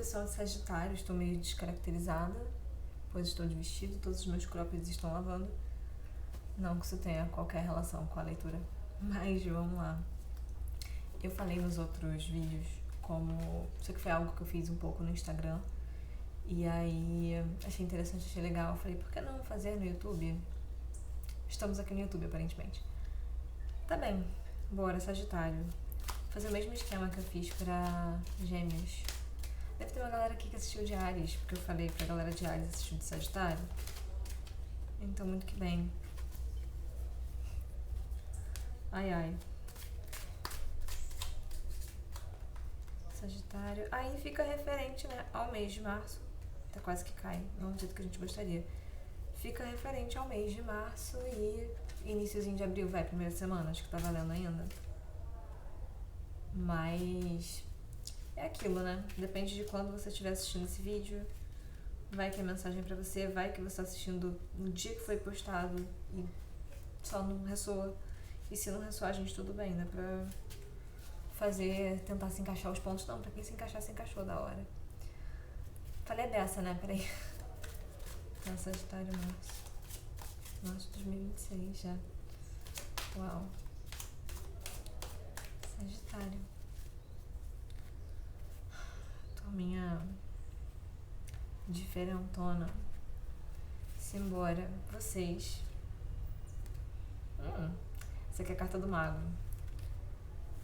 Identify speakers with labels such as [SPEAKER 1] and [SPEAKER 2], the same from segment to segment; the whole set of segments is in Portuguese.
[SPEAKER 1] pessoa de Sagitário, estou meio descaracterizada, pois estou de vestido, todos os meus croppeds estão lavando. Não que isso tenha qualquer relação com a leitura, mas vamos lá. Eu falei nos outros vídeos como... Isso aqui foi algo que eu fiz um pouco no Instagram. E aí achei interessante, achei legal. Eu falei, por que não fazer no YouTube? Estamos aqui no YouTube, aparentemente. Tá bem, bora, Sagitário. Fazer o mesmo esquema que eu fiz pra Gêmeos. Deve ter uma galera aqui que assistiu de Áries, porque eu falei pra galera de Áries assistir de Sagitário. Então, muito que bem. Ai, ai. Sagitário. Aí fica referente, né, ao mês de março. Tá quase que cai, não do jeito que a gente gostaria. Fica referente ao mês de março e iniciozinho de abril, vai, primeira semana, acho que tá valendo ainda. Mas é aquilo, né? Depende de quando você estiver assistindo esse vídeo. Vai que a mensagem é pra você, vai que você tá assistindo no dia que foi postado e só não ressoa. E se não ressoar, gente, tudo bem, né? Pra fazer, tentar se encaixar os pontos. Não, pra quem se encaixar, se encaixou da hora. Falei dessa, né? Peraí. Tá, Sagitário, março. Março de 2026 já. Uau. Sagitário. Turminha diferentona. Simbora. Vocês. Essa aqui é a carta do mago.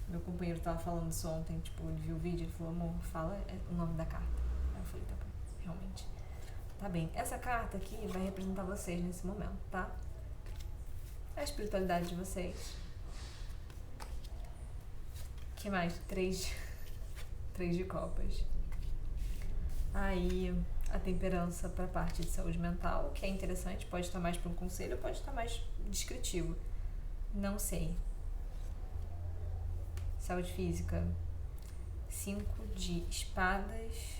[SPEAKER 1] Meu companheiro tava falando isso ontem, tipo, ele viu o vídeo, ele falou, amor, fala o nome da carta. Aí eu falei, tá bom, realmente. Tá bem, essa carta aqui vai representar vocês nesse momento, tá? A espiritualidade de vocês. Que mais? Três de copas. Aí, a temperança pra parte de saúde mental, que é interessante, pode estar mais pra um conselho, pode estar mais descritivo. Não sei. Saúde física. 5 de espadas.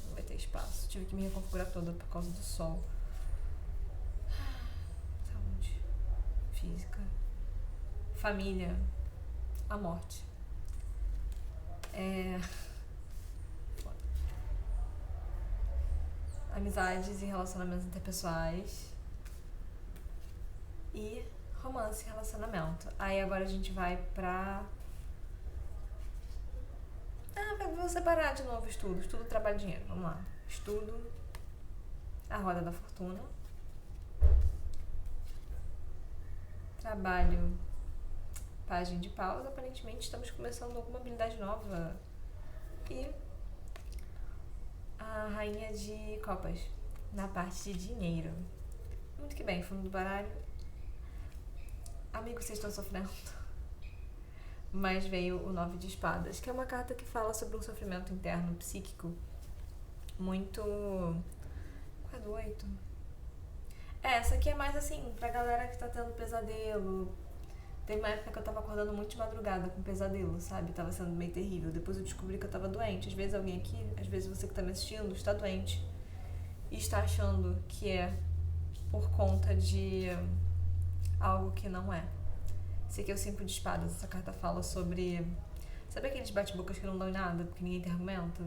[SPEAKER 1] Não vai ter espaço. Tive que me reconfigurar toda por causa do sol. Saúde física. Família. A morte. Amizades e relacionamentos interpessoais. E romance e relacionamento. Aí agora a gente vai pra... vou separar de novo estudo. Estudo, trabalho, dinheiro. Vamos lá. Estudo. A roda da fortuna. Trabalho. Página de paus. Aparentemente estamos começando alguma habilidade nova. E a rainha de copas. Na parte de dinheiro. Muito que bem. Fundo do baralho. Amigos, vocês estão sofrendo. Mas veio o 9 de espadas, que é uma carta que fala sobre um sofrimento interno psíquico muito... Qual é do 8? Essa aqui é mais assim, pra galera que tá tendo pesadelo. Teve uma época que eu tava acordando muito de madrugada com pesadelo, sabe? Tava sendo meio terrível. Depois eu descobri que eu tava doente. Às vezes alguém aqui, às vezes você que tá me assistindo, está doente. E está achando que é por conta de algo que não é. Esse aqui é o 5 de espadas. Essa carta fala sobre... Sabe aqueles bate-bocas que não dão em nada, porque ninguém tem argumento?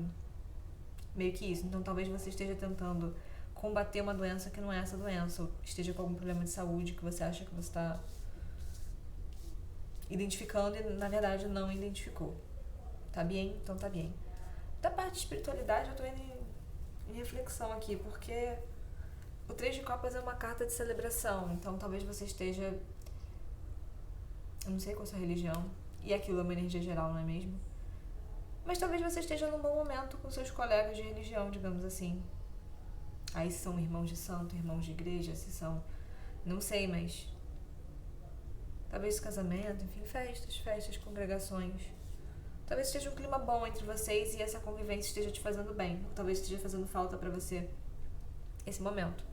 [SPEAKER 1] Meio que isso. Então talvez você esteja tentando combater uma doença que não é essa doença, ou esteja com algum problema de saúde que você acha que você está identificando e na verdade não identificou. Tá bem? Então tá bem. Da parte de espiritualidade eu tô indo em reflexão aqui, porque o 3 de copas é uma carta de celebração, então talvez você esteja... Eu não sei qual é a sua religião, e aquilo é uma energia geral, não é mesmo? Mas talvez você esteja num bom momento com seus colegas de religião, digamos assim. Aí se são irmãos de santo, irmãos de igreja, se são... Não sei, mas... Talvez casamento, enfim, festas, congregações. Talvez esteja um clima bom entre vocês e essa convivência esteja te fazendo bem. Ou talvez esteja fazendo falta pra você esse momento.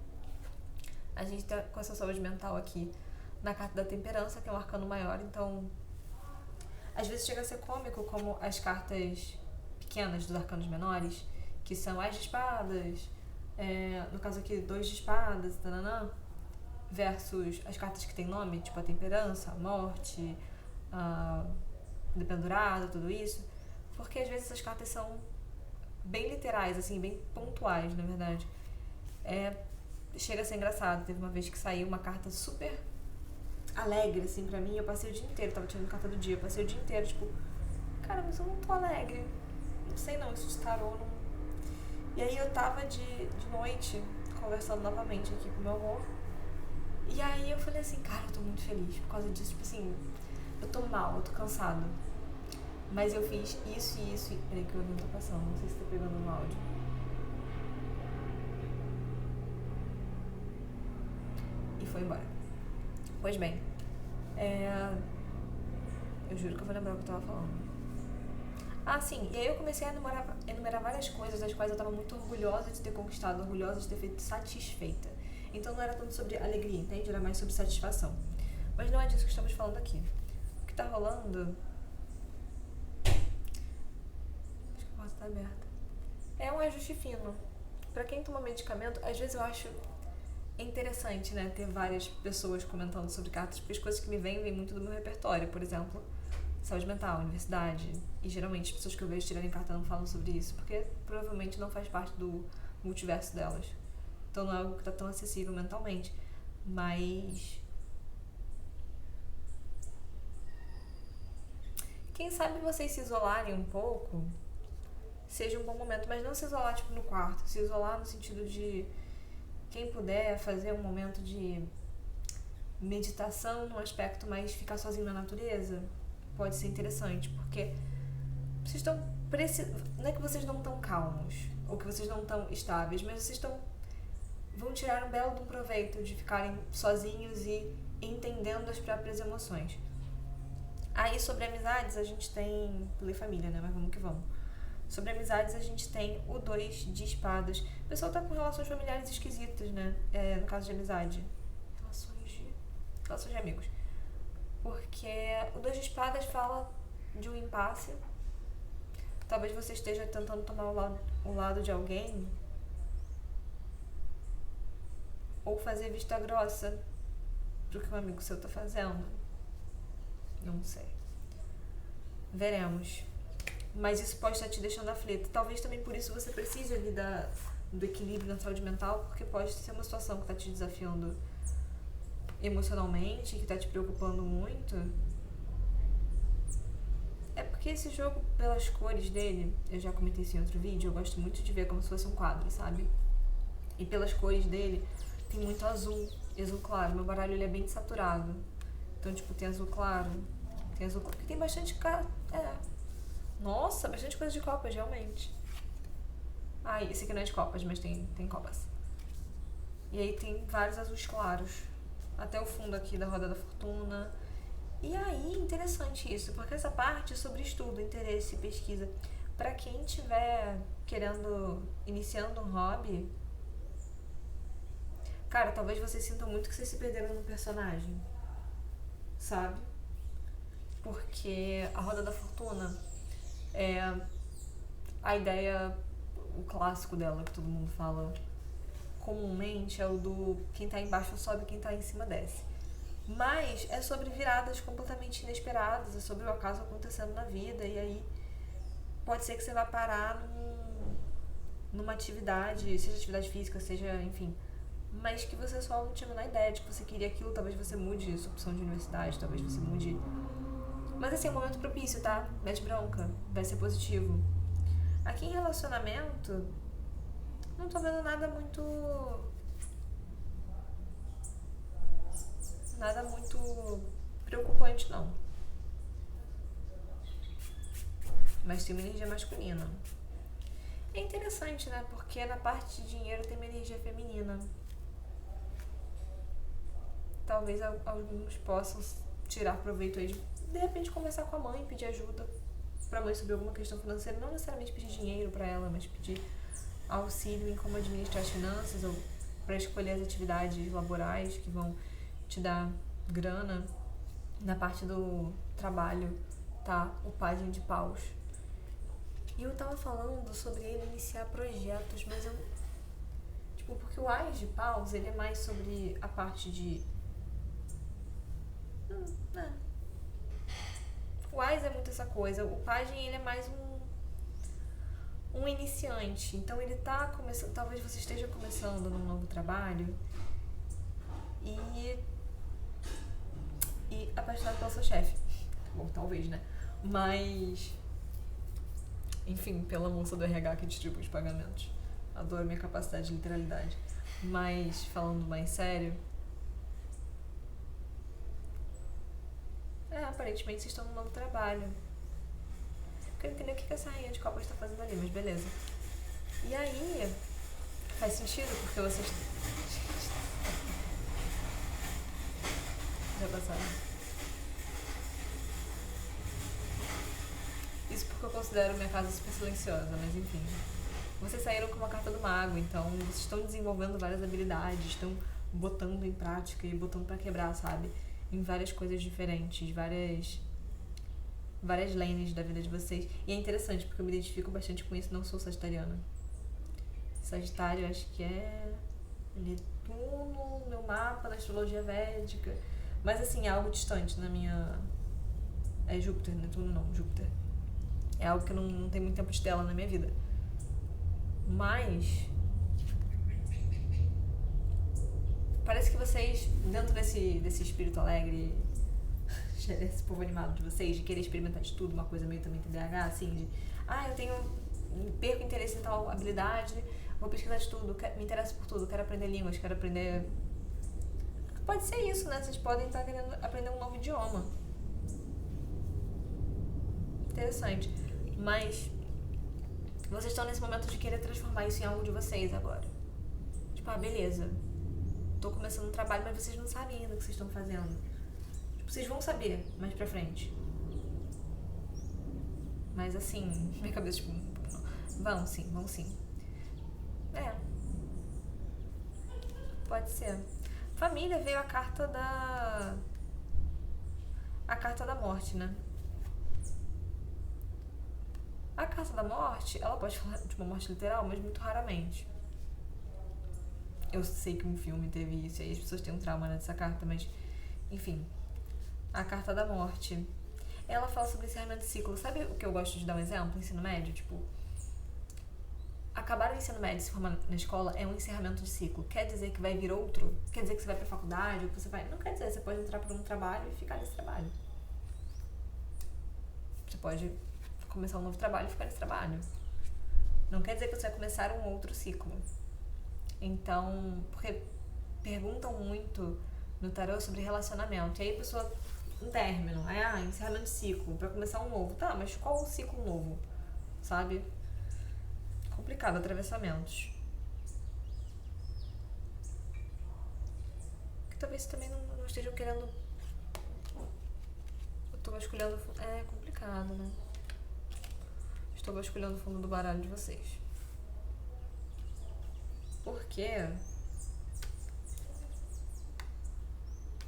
[SPEAKER 1] A gente tá com essa saúde mental aqui na carta da temperança, que é um arcano maior, então... Às vezes chega a ser cômico como as cartas pequenas dos arcanos menores, que são as de espadas, no caso aqui, 2 de espadas, tananã, versus as cartas que tem nome, tipo a temperança, a morte, a dependurado, tudo isso, porque às vezes essas cartas são bem literais, assim, bem pontuais, na verdade. Chega a ser engraçado. Teve uma vez que saiu uma carta super alegre, assim, pra mim. Eu passei o dia inteiro, tava tirando carta do dia. Eu passei o dia inteiro, tipo, cara, mas eu não tô alegre. Não sei não, isso de tarô não... E aí eu tava de noite conversando novamente aqui com meu avô. E aí eu falei assim, cara, eu tô muito feliz por causa disso. Tipo assim, eu tô mal, eu tô cansada. Mas eu fiz isso e isso. Peraí que o avião tá passando, não sei se tá pegando no áudio. E foi embora. Pois bem, eu juro que eu vou lembrar o que eu tava falando. Ah, sim, e aí eu comecei a enumerar várias coisas das quais eu tava muito orgulhosa de ter conquistado, orgulhosa de ter feito satisfeita. Então não era tanto sobre alegria, entende? Era mais sobre satisfação. Mas não é disso que estamos falando aqui. O que tá rolando... Acho que a porta tá aberta. É um ajuste fino. Pra quem toma medicamento, às vezes eu acho interessante, né, ter várias pessoas comentando sobre cartas, porque as coisas que me vêm muito do meu repertório. Por exemplo, saúde mental, universidade. E geralmente as pessoas que eu vejo tirarem carta não falam sobre isso, porque provavelmente não faz parte do multiverso delas. Então não é algo que tá tão acessível mentalmente. Mas... quem sabe vocês se isolarem um pouco, seja um bom momento. Mas não se isolar, tipo, no quarto. Se isolar no sentido de... quem puder fazer um momento de meditação num aspecto mais ficar sozinho na natureza, pode ser interessante, porque vocês estão não é que vocês não estão calmos ou que vocês não estão estáveis, mas vocês vão tirar um belo de um proveito de ficarem sozinhos e entendendo as próprias emoções. Aí sobre amizades a gente tem... pulei família, né? Mas vamos que vamos. Sobre amizades a gente tem o 2 de espadas. O pessoal tá com relações familiares esquisitas, né? No caso de amizade. Relações de amigos. Porque o 2 de espadas fala de um impasse. Talvez você esteja tentando tomar o lado de alguém. Ou fazer vista grossa pro que um amigo seu tá fazendo. Não sei. Veremos. Mas isso pode estar te deixando aflito. Talvez também por isso você precise ali do equilíbrio na saúde mental, porque pode ser uma situação que está te desafiando emocionalmente, que está te preocupando muito. É porque esse jogo, pelas cores dele, eu já comentei isso em outro vídeo, eu gosto muito de ver como se fosse um quadro, sabe? E pelas cores dele, tem muito azul claro. Meu baralho ele é bem saturado. Então, tipo, tem azul claro, porque tem bastante nossa, bastante coisa de copas, realmente. Ah, esse aqui não é de copas, mas tem copas. E aí tem vários azuis claros. Até o fundo aqui da roda da fortuna. E aí, interessante isso, porque essa parte é sobre estudo, interesse, pesquisa. Pra quem tiver iniciando um hobby, cara, talvez vocês sintam muito que vocês se perderam no personagem, sabe? Porque a roda da fortuna é a ideia, o clássico dela, que todo mundo fala comumente, é o do quem tá embaixo sobe, quem tá em cima desce. Mas é sobre viradas completamente inesperadas, é sobre o acaso acontecendo na vida, e aí pode ser que você vá parar numa atividade, seja atividade física, seja, enfim, mas que você só não tinha a menor ideia de que você queria aquilo. Talvez você mude sua opção de universidade, talvez você mude... Mas assim, é um momento propício, tá? Mete bronca, vai ser positivo. Aqui em relacionamento, não tô vendo nada muito preocupante, não. Mas tem uma energia masculina. É interessante, né? Porque na parte de dinheiro tem uma energia feminina. Talvez alguns possam tirar proveito aí de repente conversar com a mãe, pedir ajuda pra mãe sobre alguma questão financeira. Não necessariamente pedir dinheiro pra ela, mas pedir auxílio em como administrar as finanças, ou pra escolher as atividades laborais que vão te dar grana. Na parte do trabalho, tá? O pajem de paus. E eu tava falando sobre ele iniciar projetos, mas eu... Tipo, porque o Ás de Paus, ele é mais sobre a parte de... O Ás é muito essa coisa. O pajem, ele é mais um iniciante. Então ele tá começando, talvez você esteja começando num novo trabalho e apaixonado pelo seu chefe. Bom, talvez, né? Mas, enfim, pela moça do RH que distribui os pagamentos. Adoro minha capacidade de literalidade. Mas, falando mais sério, aparentemente vocês estão num novo trabalho. Eu quero entender o que essa rainha de copas está fazendo ali, mas beleza. E aí, faz sentido porque vocês... Já passaram. Isso porque eu considero minha casa super silenciosa, mas enfim. Vocês saíram com uma carta do mago, então vocês estão desenvolvendo várias habilidades, estão botando em prática e botando pra quebrar, sabe? Em várias coisas diferentes, várias lanes da vida de vocês. E é interessante, porque eu me identifico bastante com isso, não sou sagitariana. Sagitário, acho que é Netuno, meu mapa, na astrologia védica. Mas assim, é algo distante na minha... É Júpiter, Netuno não, Júpiter. É algo que não tem muito tempo de tela na minha vida. Mas... parece que vocês, dentro desse espírito alegre, esse povo animado de vocês, de querer experimentar de tudo, uma coisa meio também TDAH, assim, de... perco interesse em tal habilidade, vou pesquisar de tudo, me interesso por tudo, quero aprender línguas, quero aprender... Pode ser isso, né? Vocês podem estar querendo aprender um novo idioma. Interessante. Mas vocês estão nesse momento de querer transformar isso em algo de vocês agora. Tipo, beleza. Tô começando um trabalho, mas vocês não sabem ainda o que vocês estão fazendo. Tipo, vocês vão saber mais pra frente. Mas assim, minha cabeça, tipo, vão sim. Pode ser. Família, veio a carta da morte, né? A carta da morte, ela pode falar de uma morte literal, mas muito raramente. Eu sei que um filme teve isso e aí as pessoas têm um trauma nessa carta, mas enfim. A carta da morte, ela fala sobre encerramento de ciclo. Sabe o que eu gosto de dar um exemplo? Ensino médio, tipo, acabar o ensino médio e se formar na escola é um encerramento de ciclo. Quer dizer que vai vir outro? Quer dizer que você vai pra faculdade ou que você vai... Não quer dizer, você pode entrar por um trabalho e ficar nesse trabalho. Você pode começar um novo trabalho e ficar nesse trabalho. Não quer dizer que você vai começar um outro ciclo. Então, porque perguntam muito no tarô sobre relacionamento. E aí a pessoa, um término, encerramento de ciclo, pra começar um novo. Tá, mas qual o ciclo novo? Sabe? Complicado, atravessamentos. Que talvez também não estejam querendo... Eu tô vasculhando... É complicado, né? Estou vasculhando o fundo do baralho de vocês. Porque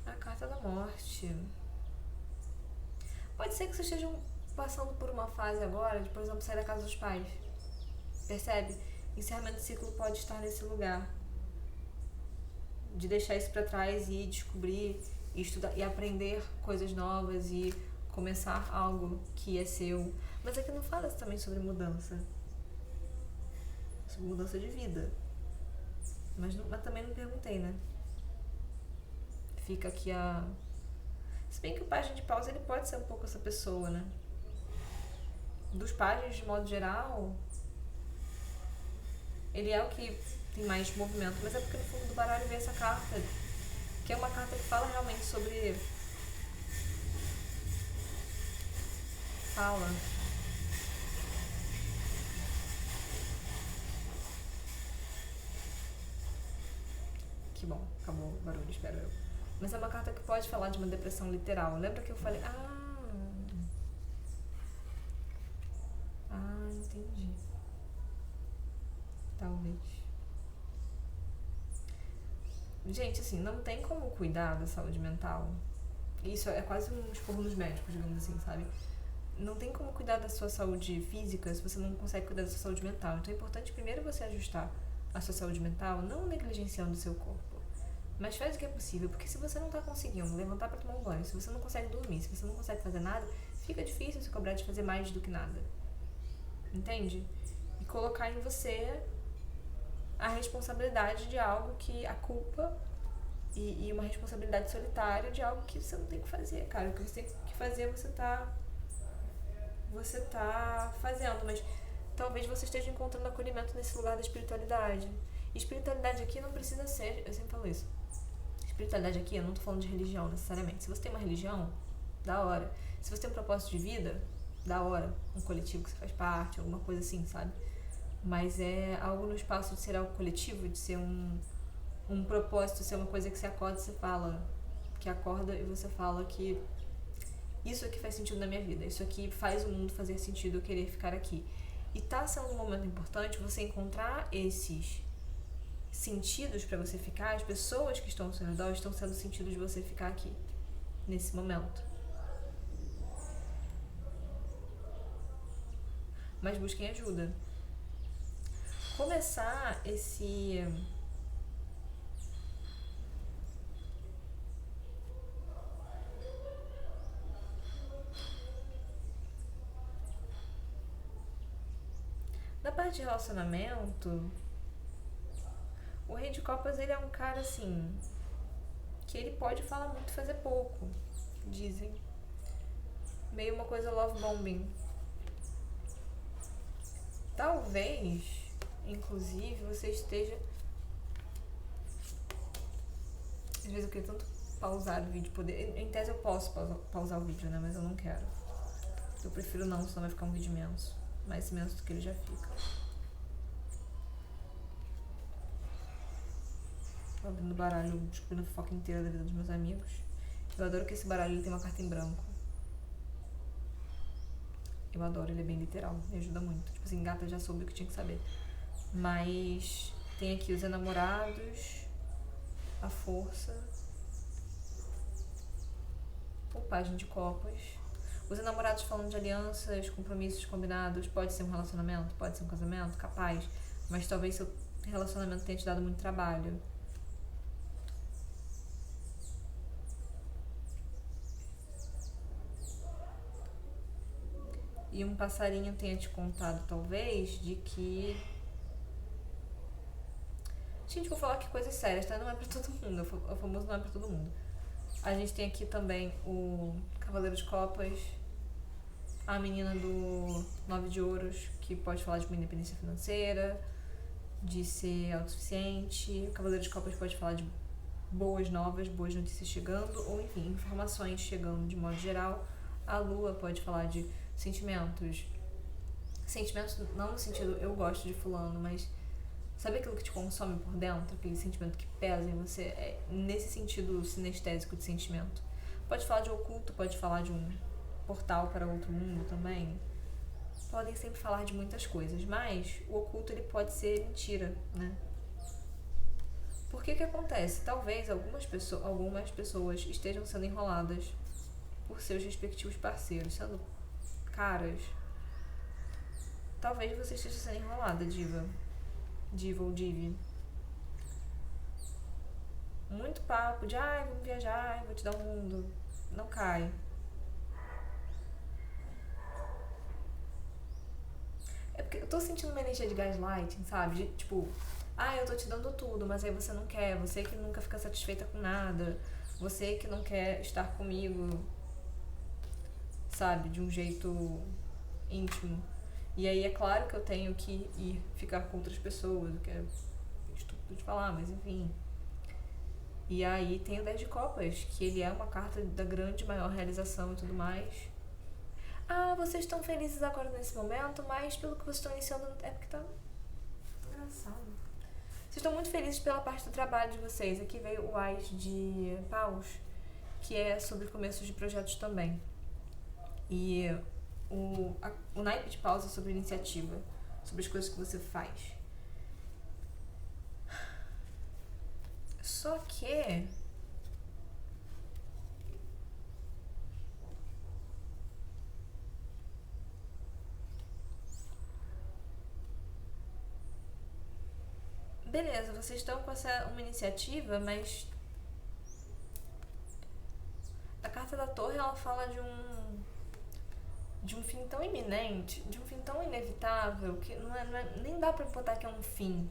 [SPEAKER 1] a carta da morte. Pode ser que vocês estejam passando por uma fase agora de, por exemplo, sair da casa dos pais. Percebe? Encerramento de ciclo pode estar nesse lugar. De deixar isso pra trás e descobrir, e estudar, e aprender coisas novas e começar algo que é seu. Mas aqui não fala também sobre mudança. Sobre mudança de vida. Mas também não perguntei, né? Fica aqui a... Se bem que o pajem de paus, ele pode ser um pouco essa pessoa, né? Dos pagens, de modo geral, ele é o que tem mais movimento. Mas é porque no fundo do baralho vem essa carta, que é uma carta que fala realmente sobre... Fala... Que bom, acabou o barulho, espero eu. Mas é uma carta que pode falar de uma depressão literal. Lembra que eu falei... Entendi. Talvez. Gente, assim, não tem como cuidar da saúde mental. Isso é quase um esporro nos médicos, digamos assim, sabe? Não tem como cuidar da sua saúde física se você não consegue cuidar da sua saúde mental. Então é importante primeiro você ajustar a sua saúde mental, não negligenciando o seu corpo. Mas faz o que é possível, porque se você não tá conseguindo levantar pra tomar um banho, se você não consegue dormir, se você não consegue fazer nada, fica difícil se cobrar de fazer mais do que nada. Entende? E colocar em você a responsabilidade de algo que a culpa e uma responsabilidade solitária de algo que você não tem que fazer, cara. O que você tem que fazer, você tá fazendo, mas talvez você esteja encontrando acolhimento nesse lugar da espiritualidade. E espiritualidade aqui não precisa ser, eu sempre falo isso, espiritualidade aqui, eu não tô falando de religião necessariamente. Se você tem uma religião, da hora. Se você tem um propósito de vida, da hora. Um coletivo que você faz parte, alguma coisa assim, sabe? Mas é algo no espaço de ser algo coletivo, de ser um propósito, ser uma coisa que você acorda e você fala, que acorda e você fala que isso aqui faz sentido na minha vida, isso aqui faz o mundo fazer sentido, eu querer ficar aqui. E tá sendo um momento importante você encontrar esses sentidos pra você ficar, as pessoas que estão ao seu redor estão sendo sentidos de você ficar aqui, nesse momento. Mas busquem ajuda. Começar esse... Na parte de relacionamento, o Rei de Copas, ele é um cara, assim, que ele pode falar muito e fazer pouco, dizem. Meio uma coisa love bombing. Talvez, inclusive, você esteja... Às vezes eu queria tanto pausar o vídeo, poder... Em tese eu posso pausar o vídeo, né? Mas eu não quero. Eu prefiro não, senão vai ficar um vídeo imenso. Mais imenso do que ele já fica. Tô abrindo o baralho, descobrindo a fofoca inteira da vida dos meus amigos. Eu adoro que esse baralho ele tem uma carta em branco. Eu adoro, ele é bem literal, me ajuda muito. Tipo assim, gata já soube o que tinha que saber. Mas tem aqui os enamorados, a força, o pajem de copas. Os enamorados falando de alianças, compromissos combinados, pode ser um relacionamento, pode ser um casamento, capaz. Mas talvez seu relacionamento tenha te dado muito trabalho. E um passarinho tenha te contado, talvez, de que... Gente, vou falar que coisas sérias, tá? Não é pra todo mundo, o famoso não é pra todo mundo. A gente tem aqui também o Cavaleiro de Copas, a menina do 9 de Ouros, que pode falar de uma independência financeira, de ser autossuficiente. O Cavaleiro de Copas pode falar de boas novas, boas notícias chegando, ou enfim, informações chegando de modo geral. A Lua pode falar de sentimentos. Sentimentos não no sentido eu gosto de fulano, mas sabe aquilo que te consome por dentro? Aquele sentimento que pesa em você? É nesse sentido sinestésico de sentimento. Pode falar de oculto, pode falar de um portal para outro mundo também. Podem sempre falar de muitas coisas, mas o oculto ele pode ser mentira, né? Por que que acontece? Talvez algumas pessoas estejam sendo enroladas por seus respectivos parceiros, sendo caras. Talvez você esteja sendo enrolada, diva ou divi. Muito papo de vamos viajar, vou te dar um mundo. Não cai. É porque eu tô sentindo uma energia de gaslighting, sabe? De, tipo, eu tô te dando tudo, mas aí você não quer. Você que nunca fica satisfeita com nada. Você que não quer estar comigo, sabe? De um jeito íntimo. E aí é claro que eu tenho que ir ficar com outras pessoas, o que é estúpido de falar, mas enfim. E aí tem o 10 de Copas, que ele é uma carta da grande, maior realização e tudo mais. Vocês estão felizes agora nesse momento, mas pelo que vocês estão iniciando... É porque tá engraçado. Vocês estão muito felizes pela parte do trabalho de vocês. Aqui veio o Ás de Paus, que é sobre começos de projetos também. E o naipe de Paus é sobre iniciativa, sobre as coisas que você faz. Só que... Beleza, vocês estão com uma iniciativa, mas a carta da Torre, ela fala de um fim tão iminente, de um fim tão inevitável, que nem dá pra botar que é um fim,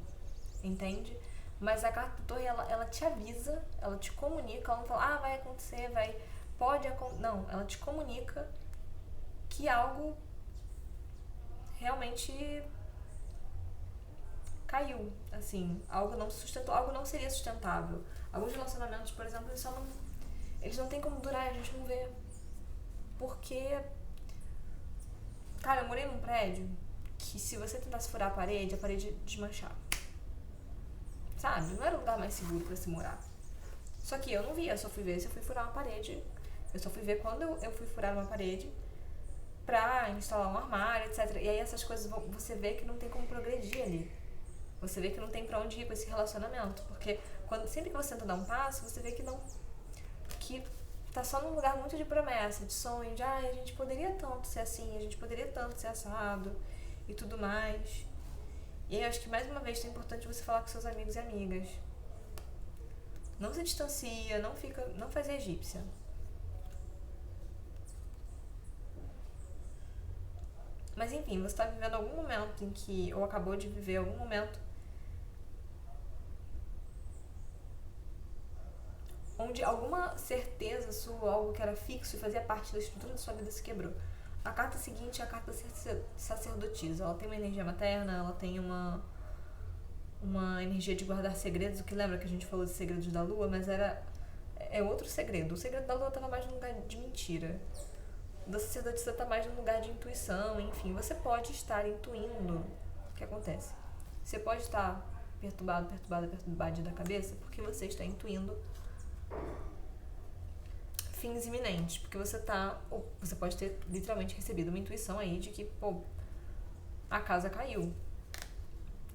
[SPEAKER 1] entende? Mas a carta da torre, ela te avisa, ela te comunica, ela não fala, vai acontecer, pode acontecer. Não, ela te comunica que algo realmente caiu, assim, algo não sustentou, algo não seria sustentável. Alguns relacionamentos, por exemplo, eles não têm como durar, a gente não vê. Porque, cara, eu morei num prédio que se você tentasse furar a parede desmanchava. Sabe? Não era o lugar mais seguro pra se morar. Só que eu não via, eu só fui ver se eu fui furar uma parede. Eu só fui ver quando eu fui furar uma parede pra instalar um armário, etc. E aí essas coisas você vê que não tem como progredir ali. Você vê que não tem pra onde ir com esse relacionamento. Porque sempre que você tenta dar um passo, você vê que não. Que tá só num lugar muito de promessa, de sonho, de a gente poderia tanto ser assim, a gente poderia tanto ser assado e tudo mais. E aí eu acho que mais uma vez é importante você falar com seus amigos e amigas. Não se distancia, não faz a egípcia. Mas enfim, você tá vivendo algum momento em que, ou acabou de viver algum momento onde alguma certeza sua, algo que era fixo e fazia parte da estrutura da sua vida se quebrou. A carta seguinte é a carta sacerdotisa. Ela tem uma energia materna, ela tem uma energia de guardar segredos, o que lembra que a gente falou de segredos da lua, mas é outro segredo. O segredo da lua estava mais num lugar de mentira. O da sacerdotisa está mais num lugar de intuição, enfim. Você pode estar intuindo o que acontece. Você pode estar perturbado da cabeça porque você está intuindo fins iminentes, porque você pode ter literalmente recebido uma intuição aí de que, a casa caiu.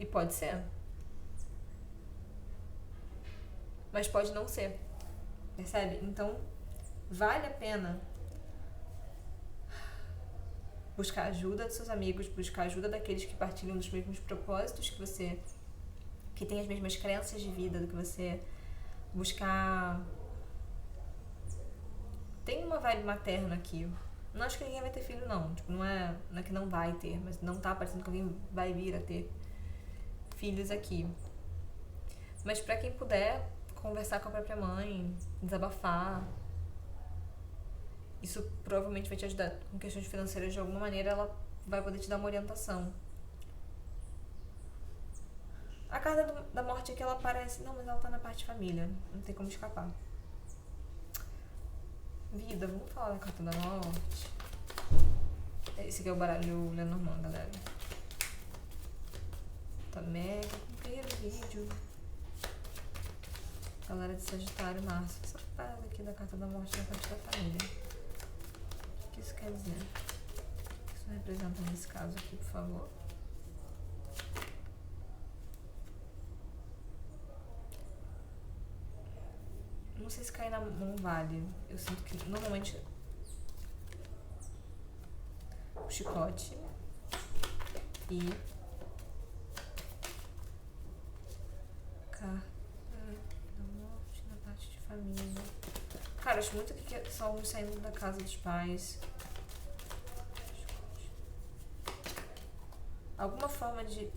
[SPEAKER 1] E pode ser. Mas pode não ser. Percebe? Então, vale a pena buscar ajuda dos seus amigos, buscar ajuda daqueles que partilham dos mesmos propósitos que você, que têm as mesmas crenças de vida do que você, buscar. Tem uma vibe materna aqui. Não acho que ninguém vai ter filho, não. Tipo, não é que não vai ter, mas não tá parecendo que alguém vai vir a ter filhos aqui. Mas pra quem puder conversar com a própria mãe, desabafar, isso provavelmente vai te ajudar com questões financeiras de alguma maneira, ela vai poder te dar uma orientação. A carta da morte aqui, ela aparece... Não, mas ela tá na parte de família. Não tem como escapar. Vida, vamos falar da carta da morte. Esse aqui é o baralho Lenormand, galera. Tá mega comprido o vídeo. Galera de Sagitário, Março. Essa parada aqui da carta da morte na parte da família. O que isso quer dizer? O que isso representa nesse caso aqui, por favor? Não sei se cair na mão vale. Eu sinto que normalmente o chicote e carta da morte na parte de família. Cara, acho muito que são saindo da casa dos pais. Alguma forma de...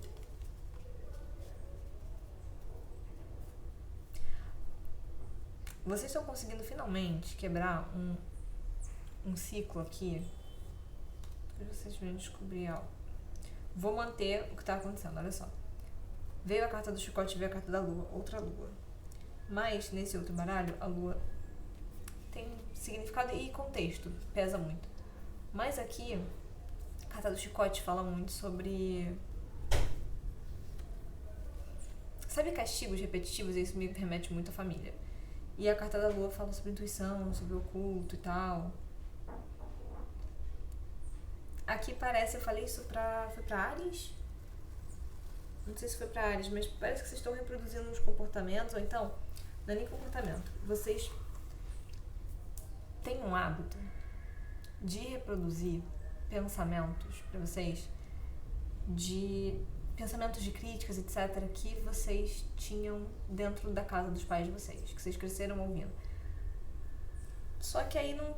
[SPEAKER 1] Vocês estão conseguindo finalmente quebrar um ciclo aqui. Vocês vão descobrir algo. Vou manter o que está acontecendo, olha só. Veio a carta do chicote e veio a carta da lua, outra lua. Mas, nesse outro baralho, a lua tem significado e contexto, pesa muito. Mas aqui, a carta do chicote fala muito sobre... Sabe castigos repetitivos? Isso me remete muito à família. E a carta da lua fala sobre intuição, sobre o oculto e tal. Aqui parece, eu falei isso foi pra Áries? Não sei se foi pra Áries, mas parece que vocês estão reproduzindo uns comportamentos, ou então, não é nem comportamento, vocês têm um hábito de reproduzir pensamentos pra vocês, de pensamentos de críticas, etc., que vocês tinham dentro da casa dos pais de vocês, que vocês cresceram ouvindo. Só que aí não...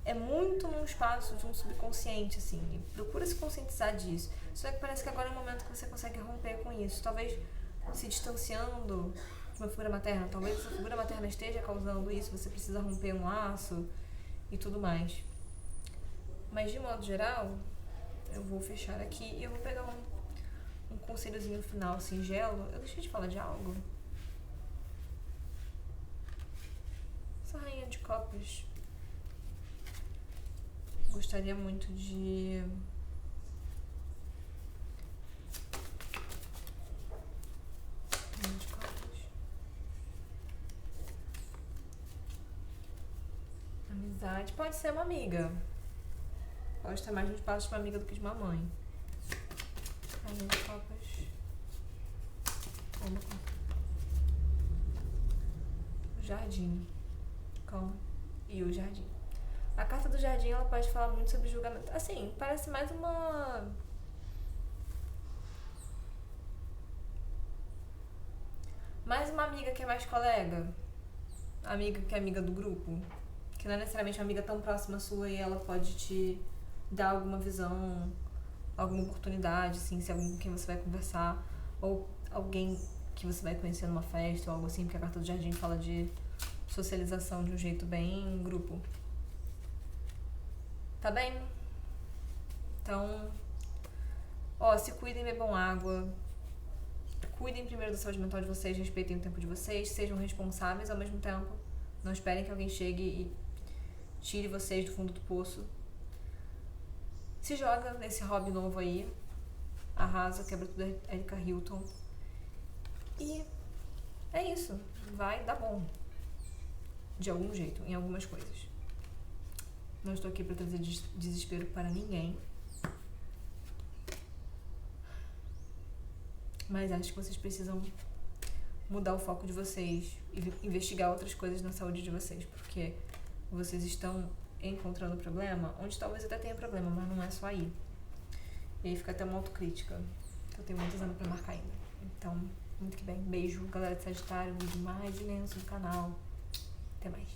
[SPEAKER 1] é muito num espaço de um subconsciente, assim. E procura se conscientizar disso. Só que parece que agora é o momento que você consegue romper com isso. Talvez se distanciando de uma figura materna. Talvez essa figura materna esteja causando isso. Você precisa romper um laço e tudo mais. Mas, de modo geral, eu vou fechar aqui e eu vou pegar um conselhozinho final singelo. Eu deixei de falar de algo. Essa rainha de copas. Gostaria muito de... Rainha de copas. Amizade. Pode ser uma amiga. Pode estar mais no espaço de uma amiga do que de uma mãe. Rainha de copas. O jardim. E o jardim. A carta do jardim, ela pode falar muito sobre julgamento. Assim, parece mais uma... Mais uma amiga que é mais colega. Amiga que é amiga do grupo. Que não é necessariamente uma amiga tão próxima sua e ela pode te dar alguma visão, alguma oportunidade, assim, se é alguém com quem você vai conversar. Ou alguém que você vai conhecer numa festa ou algo assim, porque a carta do jardim fala de socialização de um jeito bem grupo. Tá bem? Então, se cuidem, bebam água. Cuidem primeiro da saúde mental de vocês, respeitem o tempo de vocês, sejam responsáveis ao mesmo tempo. Não esperem que alguém chegue e tire vocês do fundo do poço. Se joga nesse hobby novo aí. Arrasa, quebra tudo, Erika Hilton. E é isso. Vai dar bom. De algum jeito, em algumas coisas. Não estou aqui para trazer desespero para ninguém. Mas acho que vocês precisam mudar o foco de vocês e investigar outras coisas na saúde de vocês, porque vocês estão encontrando problema onde talvez até tenha problema, mas não é só aí. E aí fica até uma autocrítica, que eu tenho muitos anos pra marcar ainda. Então, muito que bem. Beijo, galera de Sagitário, um vídeo mais imenso do canal. Até mais.